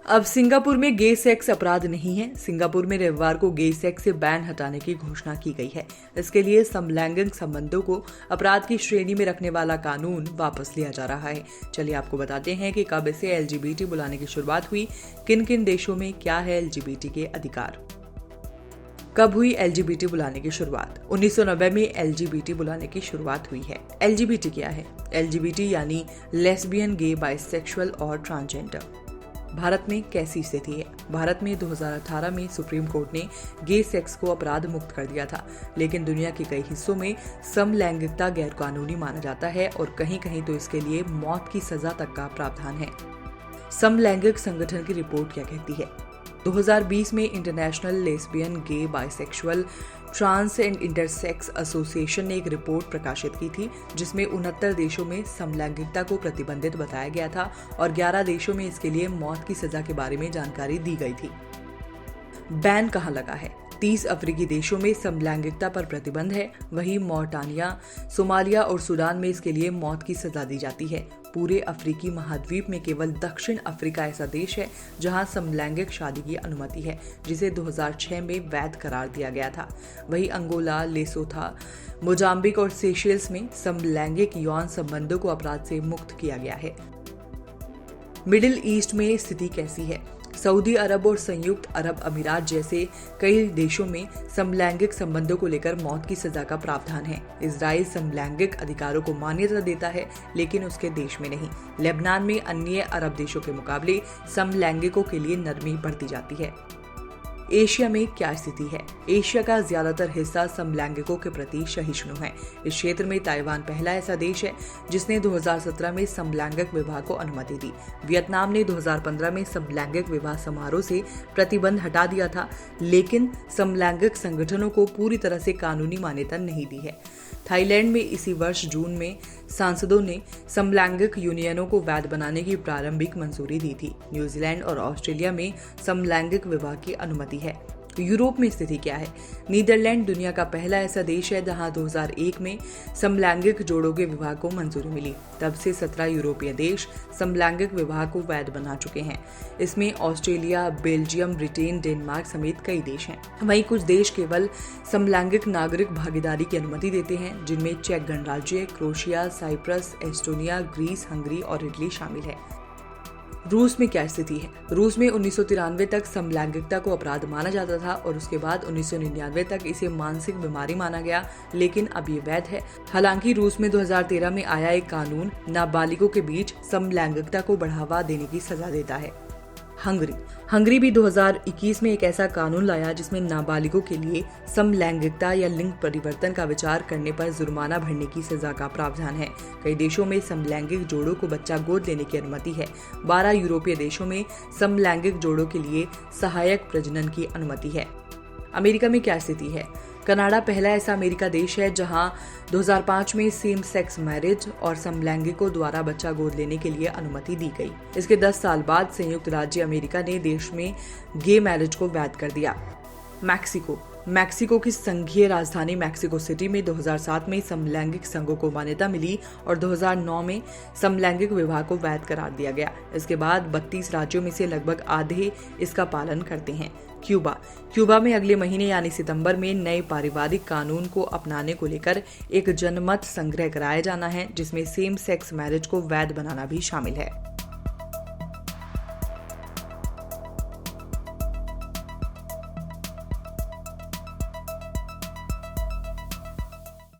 अब सिंगापुर में गे सेक्स अपराध नहीं है। सिंगापुर में रविवार को गे सेक्स से बैन हटाने की घोषणा की गई है। इसके लिए समलैंगिक संबंधों को अपराध की श्रेणी में रखने वाला कानून वापस लिया जा रहा है। चलिए आपको बताते हैं कि कब इसे एलजीबीटी बुलाने की शुरुआत हुई, किन किन देशों में क्या है एलजीबीटी के अधिकार। कब हुई एलजीबीटी बुलाने की शुरुआत? 1990 में एलजीबीटी बुलाने की शुरुआत हुई है। एलजीबीटी क्या है? एलजीबीटी यानी लेस्बियन, गे, बाइसेक्सुअल और ट्रांसजेंडर। भारत में कैसी स्थिति है? भारत में 2018 में सुप्रीम कोर्ट ने गे सेक्स को अपराध मुक्त कर दिया था, लेकिन दुनिया के कई हिस्सों में समलैंगिकता गैरकानूनी माना जाता है और कहीं कहीं तो इसके लिए मौत की सजा तक का प्रावधान है। समलैंगिक संगठन की रिपोर्ट क्या कहती है? 2020 में international lesbian, gay, bisexual, trans and intersex association ने एक रिपोर्ट प्रकाशित की थी, जिसमें 69 देशों में समलैंगिकता को प्रतिबंधित बताया गया था और 11 देशों में इसके लिए मौत की सजा के बारे में जानकारी दी गई थी। बैन कहाँ लगा है? 30 अफ्रीकी देशों में समलैंगिकता पर प्रतिबंध है। वहीं मॉरिटानिया, सोमालिया और सूडान में इसके लिए मौत की सजा दी जाती है। पूरे अफ्रीकी महाद्वीप में केवल दक्षिण अफ्रीका ऐसा देश है जहां समलैंगिक शादी की अनुमति है, जिसे 2006 में वैध करार दिया गया था। वहीं अंगोला, लेसोथो, मोजाम्बिक और सेशेल्स में समलैंगिक यौन संबंधों को अपराध से मुक्त किया गया है। मिडिल ईस्ट में स्थिति कैसी है? सऊदी अरब और संयुक्त अरब अमीरात जैसे कई देशों में समलैंगिक संबंधों को लेकर मौत की सजा का प्रावधान है। इजराइल समलैंगिक अधिकारों को मान्यता देता है, लेकिन उसके देश में नहीं। लेबनान में अन्य अरब देशों के मुकाबले समलैंगिकों के लिए नरमी बढ़ती जाती है। एशिया में क्या स्थिति है? एशिया का ज्यादातर हिस्सा समलैंगिकों के प्रति सहिष्णु है। इस क्षेत्र में ताइवान पहला ऐसा देश है जिसने 2017 में समलैंगिक विवाह को अनुमति दी। वियतनाम ने 2015 में समलैंगिक विवाह समारोह से प्रतिबंध हटा दिया था, लेकिन समलैंगिक संगठनों को पूरी तरह से कानूनी मान्यता नहीं दी है। थाईलैंड में इसी वर्ष जून में सांसदों ने समलैंगिक यूनियनों को वैध बनाने की प्रारंभिक मंजूरी दी थी। न्यूजीलैंड और ऑस्ट्रेलिया में समलैंगिक विवाह की अनुमति है। यूरोप में स्थिति क्या है? नीदरलैंड दुनिया का पहला ऐसा देश है जहां 2001 में समलैंगिक जोड़ों के विवाह को मंजूरी मिली। तब से 17 यूरोपीय देश समलैंगिक विवाह को वैध बना चुके हैं। इसमें ऑस्ट्रेलिया, बेल्जियम, ब्रिटेन, डेनमार्क समेत कई देश हैं। वहीं कुछ देश केवल समलैंगिक नागरिक भागीदारी की अनुमति देते हैं, जिनमें चेक गणराज्य, Croatia, Cyprus, Estonia, Greece, Hungary और इटली शामिल है। रूस में क्या स्थिति है? रूस में 1993 तक समलैंगिकता को अपराध माना जाता था और उसके बाद 1999 तक इसे मानसिक बीमारी माना गया, लेकिन अब ये वैध है। हालांकि रूस में 2013 में आया एक कानून नाबालिगों के बीच समलैंगिकता को बढ़ावा देने की सजा देता है। हंगरी भी 2021 में एक ऐसा कानून लाया जिसमें नाबालिगों के लिए समलैंगिकता या लिंग परिवर्तन का विचार करने पर जुर्माना भरने की सजा का प्रावधान है। कई देशों में समलैंगिक जोड़ों को बच्चा गोद लेने की अनुमति है। 12 यूरोपीय देशों में समलैंगिक जोड़ों के लिए सहायक प्रजनन की अनुमति है। अमेरिका में क्या स्थिति है? कनाडा पहला ऐसा अमेरिका देश है जहां 2005 में सेम सेक्स मैरिज और समलैंगिकों द्वारा बच्चा गोद लेने के लिए अनुमति दी गई। इसके 10 साल बाद संयुक्त राज्य अमेरिका ने देश में गे मैरिज को वैध कर दिया। मैक्सिको की संघीय राजधानी मैक्सिको सिटी में 2007 में समलैंगिक संघों को मान्यता मिली और 2009 में समलैंगिक विवाह को वैध करार दिया गया। इसके बाद 32 राज्यों में से लगभग आधे इसका पालन करते हैं। क्यूबा में अगले महीने यानी सितंबर में नए पारिवारिक कानून को अपनाने को लेकर एक जनमत संग्रह कराया जाना है, जिसमें सेम सेक्स मैरिज को वैध बनाना भी शामिल है।